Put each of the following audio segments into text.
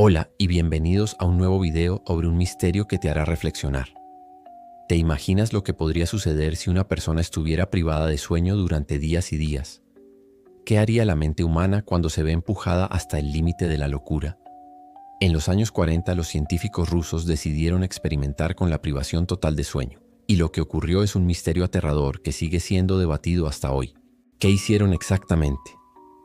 Hola y bienvenidos a un nuevo video sobre un misterio que te hará reflexionar. ¿Te imaginas lo que podría suceder si una persona estuviera privada de sueño durante días y días? ¿Qué haría la mente humana cuando se ve empujada hasta el límite de la locura? En los años 40, los científicos rusos decidieron experimentar con la privación total de sueño, y lo que ocurrió es un misterio aterrador que sigue siendo debatido hasta hoy. ¿Qué hicieron exactamente?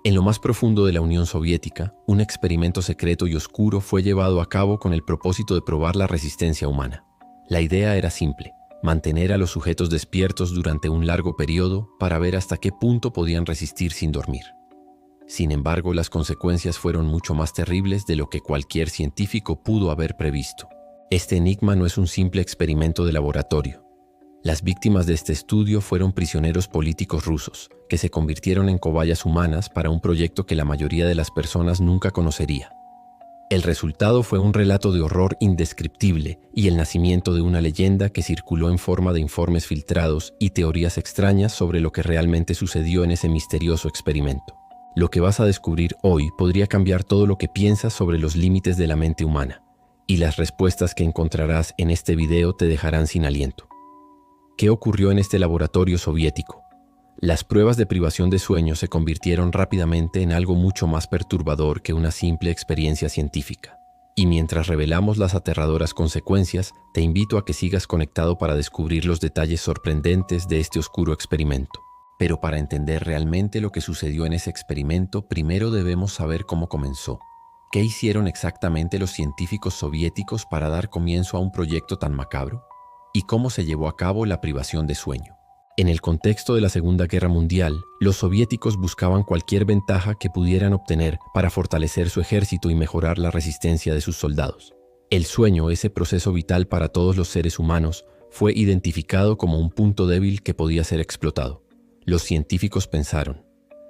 En lo más profundo de la Unión Soviética, un experimento secreto y oscuro fue llevado a cabo con el propósito de probar la resistencia humana. La idea era simple: mantener a los sujetos despiertos durante un largo periodo para ver hasta qué punto podían resistir sin dormir. Sin embargo, las consecuencias fueron mucho más terribles de lo que cualquier científico pudo haber previsto. Este enigma no es un simple experimento de laboratorio. Las víctimas de este estudio fueron prisioneros políticos rusos, que se convirtieron en cobayas humanas para un proyecto que la mayoría de las personas nunca conocería. El resultado fue un relato de horror indescriptible y el nacimiento de una leyenda que circuló en forma de informes filtrados y teorías extrañas sobre lo que realmente sucedió en ese misterioso experimento. Lo que vas a descubrir hoy podría cambiar todo lo que piensas sobre los límites de la mente humana, y las respuestas que encontrarás en este video te dejarán sin aliento. ¿Qué ocurrió en este laboratorio soviético? Las pruebas de privación de sueño se convirtieron rápidamente en algo mucho más perturbador que una simple experiencia científica. Y mientras revelamos las aterradoras consecuencias, te invito a que sigas conectado para descubrir los detalles sorprendentes de este oscuro experimento. Pero para entender realmente lo que sucedió en ese experimento, primero debemos saber cómo comenzó. ¿Qué hicieron exactamente los científicos soviéticos para dar comienzo a un proyecto tan macabro? ¿Y cómo se llevó a cabo la privación de sueño? En el contexto de la Segunda Guerra Mundial, los soviéticos buscaban cualquier ventaja que pudieran obtener para fortalecer su ejército y mejorar la resistencia de sus soldados. El sueño, ese proceso vital para todos los seres humanos, fue identificado como un punto débil que podía ser explotado. Los científicos pensaron: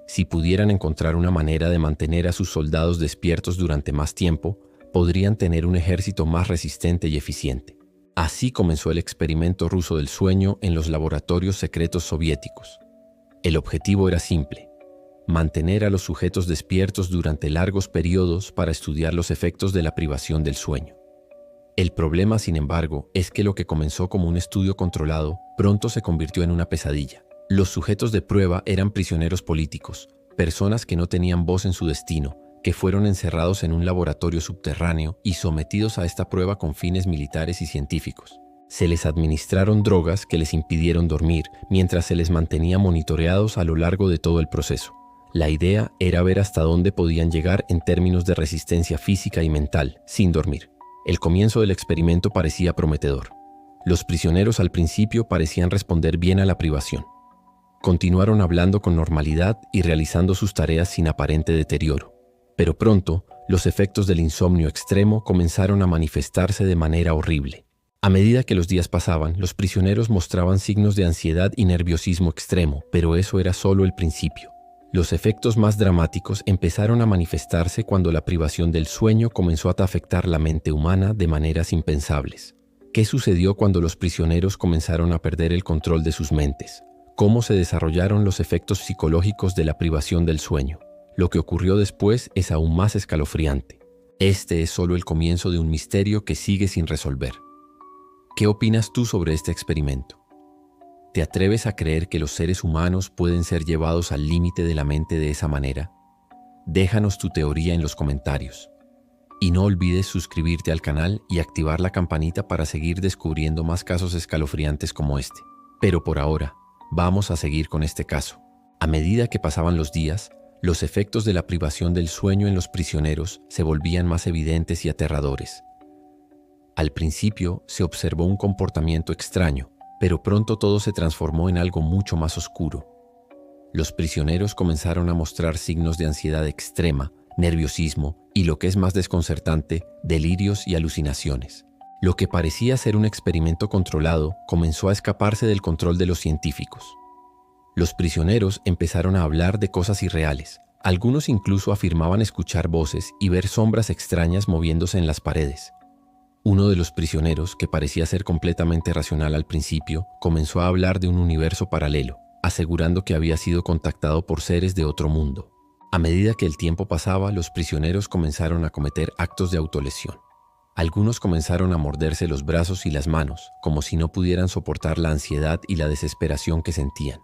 si pudieran encontrar una manera de mantener a sus soldados despiertos durante más tiempo, podrían tener un ejército más resistente y eficiente. Así comenzó el experimento ruso del sueño en los laboratorios secretos soviéticos. El objetivo era simple: mantener a los sujetos despiertos durante largos periodos para estudiar los efectos de la privación del sueño. El problema, sin embargo, es que lo que comenzó como un estudio controlado pronto se convirtió en una pesadilla. Los sujetos de prueba eran prisioneros políticos, personas que no tenían voz en su destino, que fueron encerrados en un laboratorio subterráneo y sometidos a esta prueba con fines militares y científicos. Se les administraron drogas que les impidieron dormir, mientras se les mantenía monitoreados a lo largo de todo el proceso. La idea era ver hasta dónde podían llegar en términos de resistencia física y mental, sin dormir. El comienzo del experimento parecía prometedor. Los prisioneros al principio parecían responder bien a la privación. Continuaron hablando con normalidad y realizando sus tareas sin aparente deterioro. Pero pronto, los efectos del insomnio extremo comenzaron a manifestarse de manera horrible. A medida que los días pasaban, los prisioneros mostraban signos de ansiedad y nerviosismo extremo, pero eso era solo el principio. Los efectos más dramáticos empezaron a manifestarse cuando la privación del sueño comenzó a afectar la mente humana de maneras impensables. ¿Qué sucedió cuando los prisioneros comenzaron a perder el control de sus mentes? ¿Cómo se desarrollaron los efectos psicológicos de la privación del sueño? Lo que ocurrió después es aún más escalofriante. Este es solo el comienzo de un misterio que sigue sin resolver. ¿Qué opinas tú sobre este experimento? ¿Te atreves a creer que los seres humanos pueden ser llevados al límite de la mente de esa manera? Déjanos tu teoría en los comentarios. Y no olvides suscribirte al canal y activar la campanita para seguir descubriendo más casos escalofriantes como este. Pero por ahora, vamos a seguir con este caso. A medida que pasaban los días, los efectos de la privación del sueño en los prisioneros se volvían más evidentes y aterradores. Al principio se observó un comportamiento extraño, pero pronto todo se transformó en algo mucho más oscuro. Los prisioneros comenzaron a mostrar signos de ansiedad extrema, nerviosismo y, lo que es más desconcertante, delirios y alucinaciones. Lo que parecía ser un experimento controlado comenzó a escaparse del control de los científicos. Los prisioneros empezaron a hablar de cosas irreales. Algunos incluso afirmaban escuchar voces y ver sombras extrañas moviéndose en las paredes. Uno de los prisioneros, que parecía ser completamente racional al principio, comenzó a hablar de un universo paralelo, asegurando que había sido contactado por seres de otro mundo. A medida que el tiempo pasaba, los prisioneros comenzaron a cometer actos de autolesión. Algunos comenzaron a morderse los brazos y las manos, como si no pudieran soportar la ansiedad y la desesperación que sentían.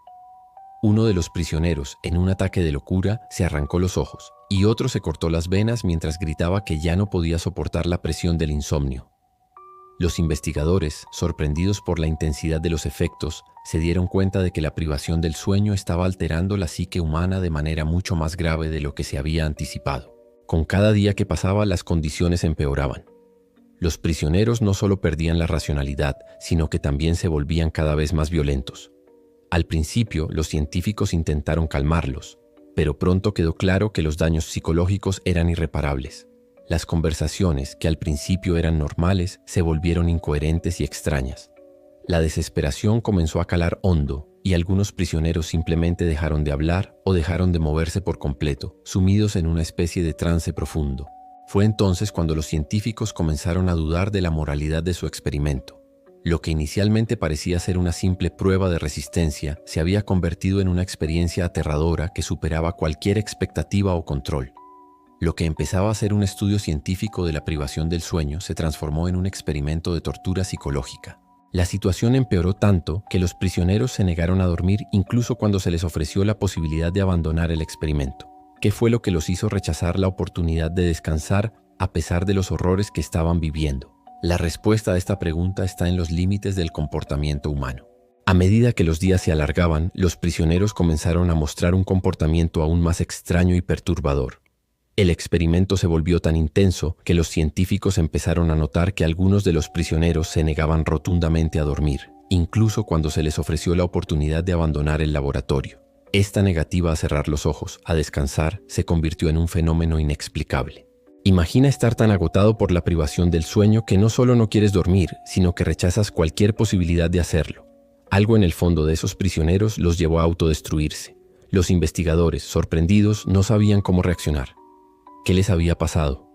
Uno de los prisioneros, en un ataque de locura, se arrancó los ojos, y otro se cortó las venas mientras gritaba que ya no podía soportar la presión del insomnio. Los investigadores, sorprendidos por la intensidad de los efectos, se dieron cuenta de que la privación del sueño estaba alterando la psique humana de manera mucho más grave de lo que se había anticipado. Con cada día que pasaba, las condiciones empeoraban. Los prisioneros no solo perdían la racionalidad, sino que también se volvían cada vez más violentos. Al principio, los científicos intentaron calmarlos, pero pronto quedó claro que los daños psicológicos eran irreparables. Las conversaciones, que al principio eran normales, se volvieron incoherentes y extrañas. La desesperación comenzó a calar hondo, y algunos prisioneros simplemente dejaron de hablar o dejaron de moverse por completo, sumidos en una especie de trance profundo. Fue entonces cuando los científicos comenzaron a dudar de la moralidad de su experimento. Lo que inicialmente parecía ser una simple prueba de resistencia se había convertido en una experiencia aterradora que superaba cualquier expectativa o control. Lo que empezaba a ser un estudio científico de la privación del sueño se transformó en un experimento de tortura psicológica. La situación empeoró tanto que los prisioneros se negaron a dormir incluso cuando se les ofreció la posibilidad de abandonar el experimento. ¿Qué fue lo que los hizo rechazar la oportunidad de descansar a pesar de los horrores que estaban viviendo? La respuesta a esta pregunta está en los límites del comportamiento humano. A medida que los días se alargaban, los prisioneros comenzaron a mostrar un comportamiento aún más extraño y perturbador. El experimento se volvió tan intenso que los científicos empezaron a notar que algunos de los prisioneros se negaban rotundamente a dormir, incluso cuando se les ofreció la oportunidad de abandonar el laboratorio. Esta negativa a cerrar los ojos, a descansar, se convirtió en un fenómeno inexplicable. Imagina estar tan agotado por la privación del sueño que no solo no quieres dormir, sino que rechazas cualquier posibilidad de hacerlo. Algo en el fondo de esos prisioneros los llevó a autodestruirse. Los investigadores, sorprendidos, no sabían cómo reaccionar. ¿Qué les había pasado?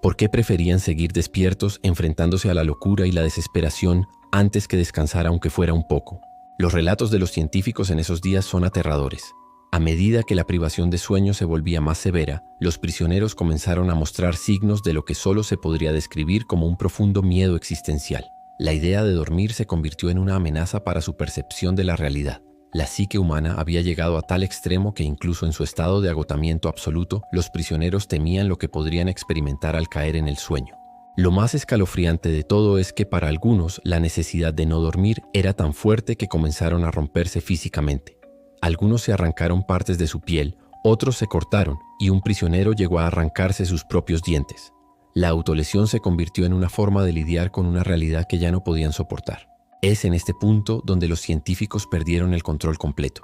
¿Por qué preferían seguir despiertos enfrentándose a la locura y la desesperación antes que descansar aunque fuera un poco? Los relatos de los científicos en esos días son aterradores. A medida que la privación de sueño se volvía más severa, los prisioneros comenzaron a mostrar signos de lo que solo se podría describir como un profundo miedo existencial. La idea de dormir se convirtió en una amenaza para su percepción de la realidad. La psique humana había llegado a tal extremo que incluso en su estado de agotamiento absoluto, los prisioneros temían lo que podrían experimentar al caer en el sueño. Lo más escalofriante de todo es que para algunos la necesidad de no dormir era tan fuerte que comenzaron a romperse físicamente. Algunos se arrancaron partes de su piel, otros se cortaron y un prisionero llegó a arrancarse sus propios dientes. La autolesión se convirtió en una forma de lidiar con una realidad que ya no podían soportar. Es en este punto donde los científicos perdieron el control completo.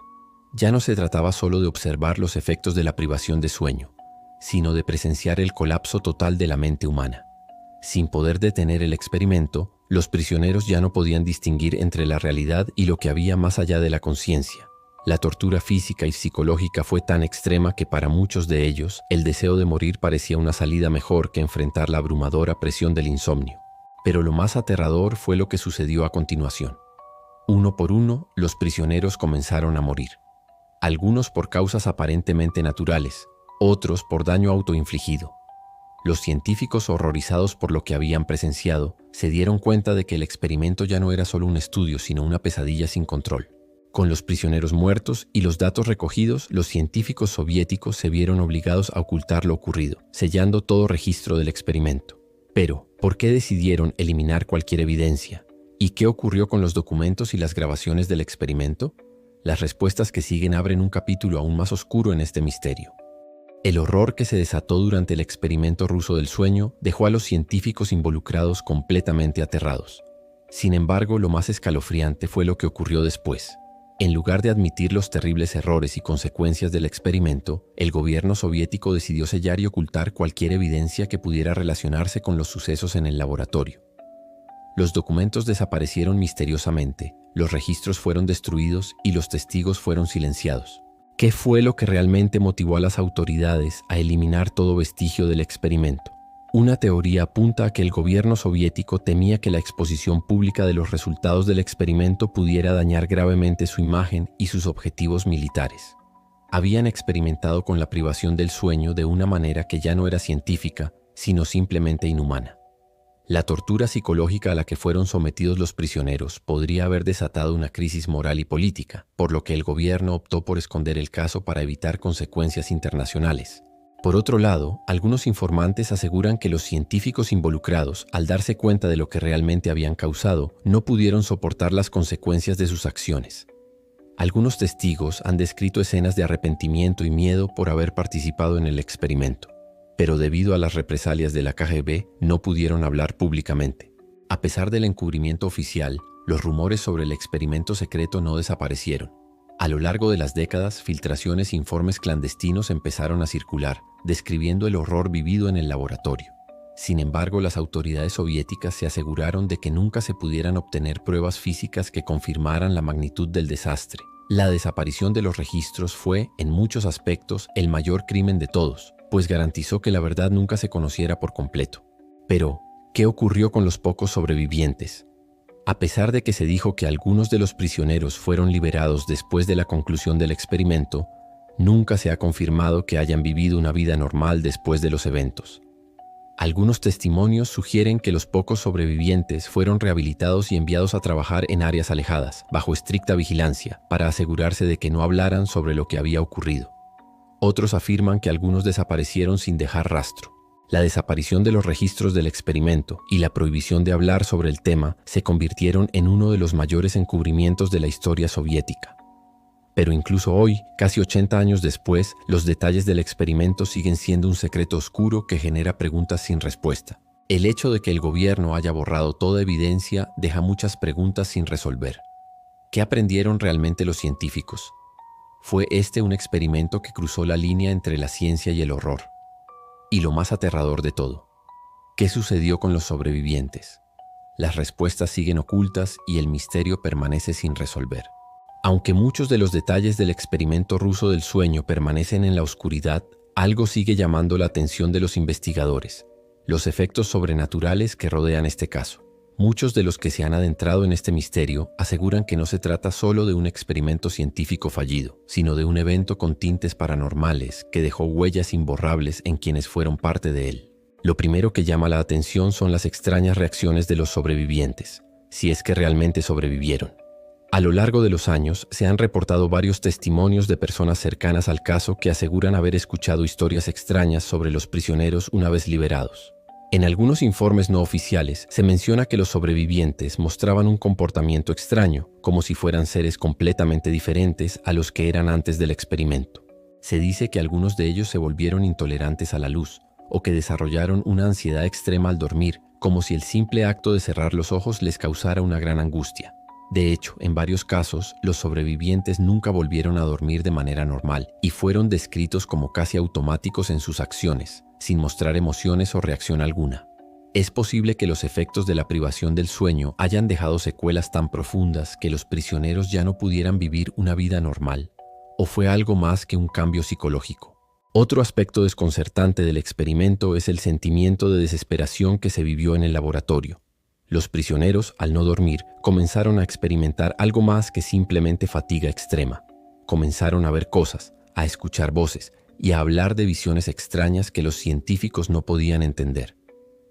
Ya no se trataba solo de observar los efectos de la privación de sueño, sino de presenciar el colapso total de la mente humana. Sin poder detener el experimento, los prisioneros ya no podían distinguir entre la realidad y lo que había más allá de la conciencia. La tortura física y psicológica fue tan extrema que para muchos de ellos, el deseo de morir parecía una salida mejor que enfrentar la abrumadora presión del insomnio. Pero lo más aterrador fue lo que sucedió a continuación. Uno por uno, los prisioneros comenzaron a morir. Algunos por causas aparentemente naturales, otros por daño autoinfligido. Los científicos, horrorizados por lo que habían presenciado, se dieron cuenta de que el experimento ya no era solo un estudio, sino una pesadilla sin control. Con los prisioneros muertos y los datos recogidos, los científicos soviéticos se vieron obligados a ocultar lo ocurrido, sellando todo registro del experimento. Pero, ¿por qué decidieron eliminar cualquier evidencia? ¿Y qué ocurrió con los documentos y las grabaciones del experimento? Las respuestas que siguen abren un capítulo aún más oscuro en este misterio. El horror que se desató durante el experimento ruso del sueño dejó a los científicos involucrados completamente aterrados. Sin embargo, lo más escalofriante fue lo que ocurrió después. En lugar de admitir los terribles errores y consecuencias del experimento, el gobierno soviético decidió sellar y ocultar cualquier evidencia que pudiera relacionarse con los sucesos en el laboratorio. Los documentos desaparecieron misteriosamente, los registros fueron destruidos y los testigos fueron silenciados. ¿Qué fue lo que realmente motivó a las autoridades a eliminar todo vestigio del experimento? Una teoría apunta a que el gobierno soviético temía que la exposición pública de los resultados del experimento pudiera dañar gravemente su imagen y sus objetivos militares. Habían experimentado con la privación del sueño de una manera que ya no era científica, sino simplemente inhumana. La tortura psicológica a la que fueron sometidos los prisioneros podría haber desatado una crisis moral y política, por lo que el gobierno optó por esconder el caso para evitar consecuencias internacionales. Por otro lado, algunos informantes aseguran que los científicos involucrados, al darse cuenta de lo que realmente habían causado, no pudieron soportar las consecuencias de sus acciones. Algunos testigos han descrito escenas de arrepentimiento y miedo por haber participado en el experimento, pero debido a las represalias de la KGB no pudieron hablar públicamente. A pesar del encubrimiento oficial, los rumores sobre el experimento secreto no desaparecieron. A lo largo de las décadas, filtraciones e informes clandestinos empezaron a circular, describiendo el horror vivido en el laboratorio. Sin embargo, las autoridades soviéticas se aseguraron de que nunca se pudieran obtener pruebas físicas que confirmaran la magnitud del desastre. La desaparición de los registros fue, en muchos aspectos, el mayor crimen de todos, pues garantizó que la verdad nunca se conociera por completo. Pero, ¿qué ocurrió con los pocos sobrevivientes? A pesar de que se dijo que algunos de los prisioneros fueron liberados después de la conclusión del experimento, nunca se ha confirmado que hayan vivido una vida normal después de los eventos. Algunos testimonios sugieren que los pocos sobrevivientes fueron rehabilitados y enviados a trabajar en áreas alejadas, bajo estricta vigilancia, para asegurarse de que no hablaran sobre lo que había ocurrido. Otros afirman que algunos desaparecieron sin dejar rastro. La desaparición de los registros del experimento y la prohibición de hablar sobre el tema se convirtieron en uno de los mayores encubrimientos de la historia soviética. Pero incluso hoy, casi 80 años después, los detalles del experimento siguen siendo un secreto oscuro que genera preguntas sin respuesta. El hecho de que el gobierno haya borrado toda evidencia deja muchas preguntas sin resolver. ¿Qué aprendieron realmente los científicos? ¿Fue este un experimento que cruzó la línea entre la ciencia y el horror? Y lo más aterrador de todo, ¿qué sucedió con los sobrevivientes? Las respuestas siguen ocultas y el misterio permanece sin resolver. Aunque muchos de los detalles del experimento ruso del sueño permanecen en la oscuridad, algo sigue llamando la atención de los investigadores: los efectos sobrenaturales que rodean este caso. Muchos de los que se han adentrado en este misterio aseguran que no se trata solo de un experimento científico fallido, sino de un evento con tintes paranormales que dejó huellas imborrables en quienes fueron parte de él. Lo primero que llama la atención son las extrañas reacciones de los sobrevivientes, si es que realmente sobrevivieron. A lo largo de los años se han reportado varios testimonios de personas cercanas al caso que aseguran haber escuchado historias extrañas sobre los prisioneros una vez liberados. En algunos informes no oficiales se menciona que los sobrevivientes mostraban un comportamiento extraño, como si fueran seres completamente diferentes a los que eran antes del experimento. Se dice que algunos de ellos se volvieron intolerantes a la luz, o que desarrollaron una ansiedad extrema al dormir, como si el simple acto de cerrar los ojos les causara una gran angustia. De hecho, en varios casos, los sobrevivientes nunca volvieron a dormir de manera normal y fueron descritos como casi automáticos en sus acciones, sin mostrar emociones o reacción alguna. Es posible que los efectos de la privación del sueño hayan dejado secuelas tan profundas que los prisioneros ya no pudieran vivir una vida normal, o fue algo más que un cambio psicológico. Otro aspecto desconcertante del experimento es el sentimiento de desesperación que se vivió en el laboratorio. Los prisioneros, al no dormir, comenzaron a experimentar algo más que simplemente fatiga extrema. Comenzaron a ver cosas, a escuchar voces y a hablar de visiones extrañas que los científicos no podían entender.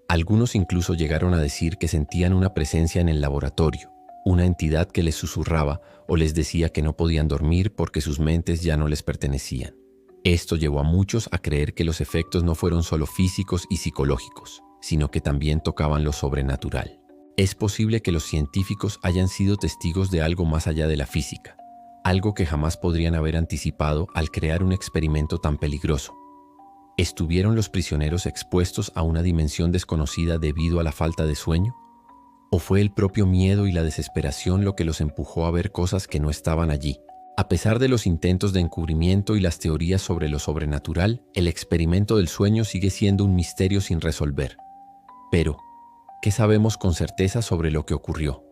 Algunos incluso llegaron a decir que sentían una presencia en el laboratorio, una entidad que les susurraba o les decía que no podían dormir porque sus mentes ya no les pertenecían. Esto llevó a muchos a creer que los efectos no fueron solo físicos y psicológicos, sino que también tocaban lo sobrenatural. Es posible que los científicos hayan sido testigos de algo más allá de la física, algo que jamás podrían haber anticipado al crear un experimento tan peligroso. ¿Estuvieron los prisioneros expuestos a una dimensión desconocida debido a la falta de sueño? ¿O fue el propio miedo y la desesperación lo que los empujó a ver cosas que no estaban allí? A pesar de los intentos de encubrimiento y las teorías sobre lo sobrenatural, el experimento del sueño sigue siendo un misterio sin resolver. Pero, ¿qué sabemos con certeza sobre lo que ocurrió?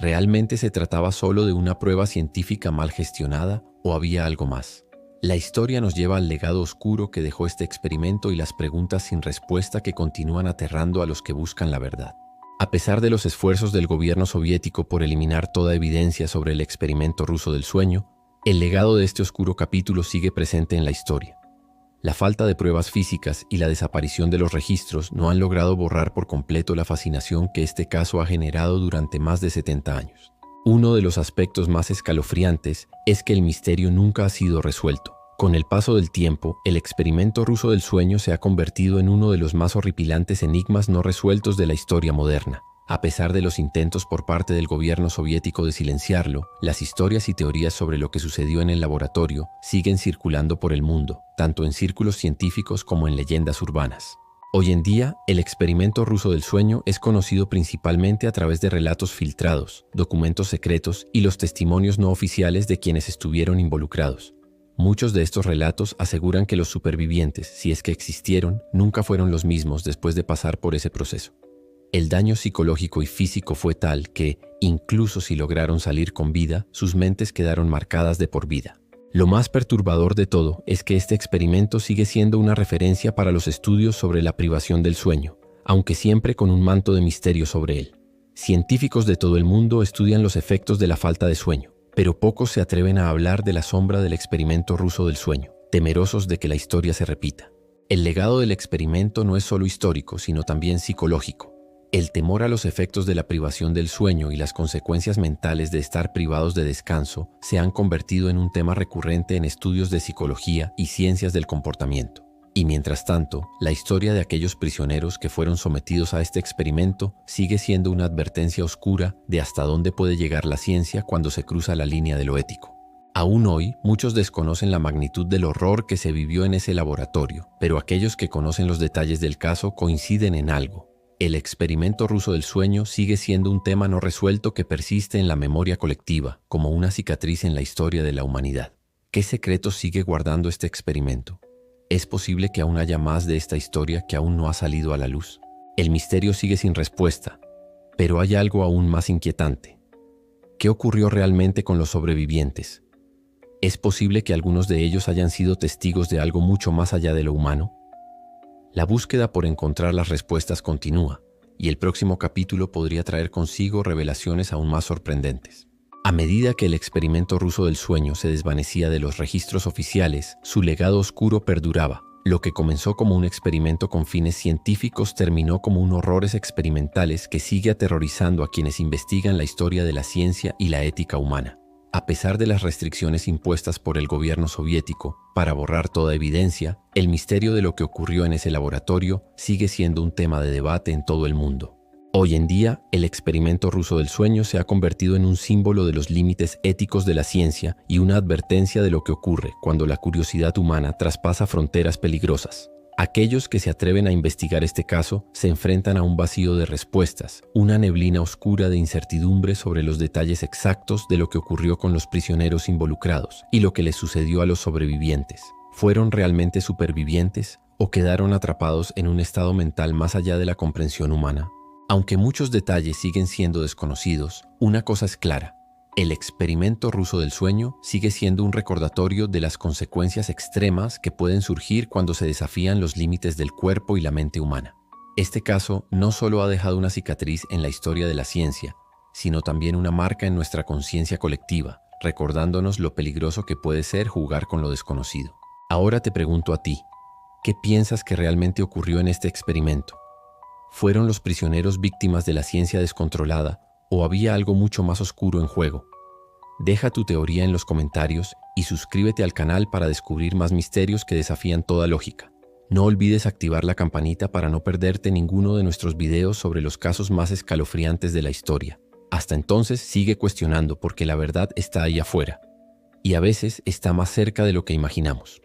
¿Realmente se trataba solo de una prueba científica mal gestionada o había algo más? La historia nos lleva al legado oscuro que dejó este experimento y las preguntas sin respuesta que continúan aterrando a los que buscan la verdad. A pesar de los esfuerzos del gobierno soviético por eliminar toda evidencia sobre el experimento ruso del sueño, El legado de este oscuro capítulo sigue presente en la historia. La falta de pruebas físicas y la desaparición de los registros no han logrado borrar por completo la fascinación que este caso ha generado durante más de 70 años. Uno de los aspectos más escalofriantes es que el misterio nunca ha sido resuelto. Con el paso del tiempo, el experimento ruso del sueño se ha convertido en uno de los más horripilantes enigmas no resueltos de la historia moderna. A pesar de los intentos por parte del gobierno soviético de silenciarlo, las historias y teorías sobre lo que sucedió en el laboratorio siguen circulando por el mundo, tanto en círculos científicos como en leyendas urbanas. Hoy en día, el experimento ruso del sueño es conocido principalmente a través de relatos filtrados, documentos secretos y los testimonios no oficiales de quienes estuvieron involucrados. Muchos de estos relatos aseguran que los supervivientes, si es que existieron, nunca fueron los mismos después de pasar por ese proceso. El daño psicológico y físico fue tal que, incluso si lograron salir con vida, sus mentes quedaron marcadas de por vida. Lo más perturbador de todo es que este experimento sigue siendo una referencia para los estudios sobre la privación del sueño, aunque siempre con un manto de misterio sobre él. Científicos de todo el mundo estudian los efectos de la falta de sueño, pero pocos se atreven a hablar de la sombra del experimento ruso del sueño, temerosos de que la historia se repita. El legado del experimento no es solo histórico, sino también psicológico. El temor a los efectos de la privación del sueño y las consecuencias mentales de estar privados de descanso se han convertido en un tema recurrente en estudios de psicología y ciencias del comportamiento. Y mientras tanto, la historia de aquellos prisioneros que fueron sometidos a este experimento sigue siendo una advertencia oscura de hasta dónde puede llegar la ciencia cuando se cruza la línea de lo ético. Aún hoy, muchos desconocen la magnitud del horror que se vivió en ese laboratorio, pero aquellos que conocen los detalles del caso coinciden en algo. El experimento ruso del sueño sigue siendo un tema no resuelto que persiste en la memoria colectiva, como una cicatriz en la historia de la humanidad. ¿Qué secretos sigue guardando este experimento? ¿Es posible que aún haya más de esta historia que aún no ha salido a la luz? El misterio sigue sin respuesta, pero hay algo aún más inquietante. ¿Qué ocurrió realmente con los sobrevivientes? ¿Es posible que algunos de ellos hayan sido testigos de algo mucho más allá de lo humano? La búsqueda por encontrar las respuestas continúa, y el próximo capítulo podría traer consigo revelaciones aún más sorprendentes. A medida que el experimento ruso del sueño se desvanecía de los registros oficiales, su legado oscuro perduraba. Lo que comenzó como un experimento con fines científicos terminó como un horrores experimentales que sigue aterrorizando a quienes investigan la historia de la ciencia y la ética humana. A pesar de las restricciones impuestas por el gobierno soviético para borrar toda evidencia, el misterio de lo que ocurrió en ese laboratorio sigue siendo un tema de debate en todo el mundo. Hoy en día, el experimento ruso del sueño se ha convertido en un símbolo de los límites éticos de la ciencia y una advertencia de lo que ocurre cuando la curiosidad humana traspasa fronteras peligrosas. Aquellos que se atreven a investigar este caso se enfrentan a un vacío de respuestas, una neblina oscura de incertidumbre sobre los detalles exactos de lo que ocurrió con los prisioneros involucrados y lo que les sucedió a los sobrevivientes. ¿Fueron realmente supervivientes o quedaron atrapados en un estado mental más allá de la comprensión humana? Aunque muchos detalles siguen siendo desconocidos, una cosa es clara. El experimento ruso del sueño sigue siendo un recordatorio de las consecuencias extremas que pueden surgir cuando se desafían los límites del cuerpo y la mente humana. Este caso no solo ha dejado una cicatriz en la historia de la ciencia, sino también una marca en nuestra conciencia colectiva, recordándonos lo peligroso que puede ser jugar con lo desconocido. Ahora te pregunto a ti, ¿qué piensas que realmente ocurrió en este experimento? ¿Fueron los prisioneros víctimas de la ciencia descontrolada o había algo mucho más oscuro en juego? Deja tu teoría en los comentarios y suscríbete al canal para descubrir más misterios que desafían toda lógica. No olvides activar la campanita para no perderte ninguno de nuestros videos sobre los casos más escalofriantes de la historia. Hasta entonces sigue cuestionando porque la verdad está ahí afuera y a veces está más cerca de lo que imaginamos.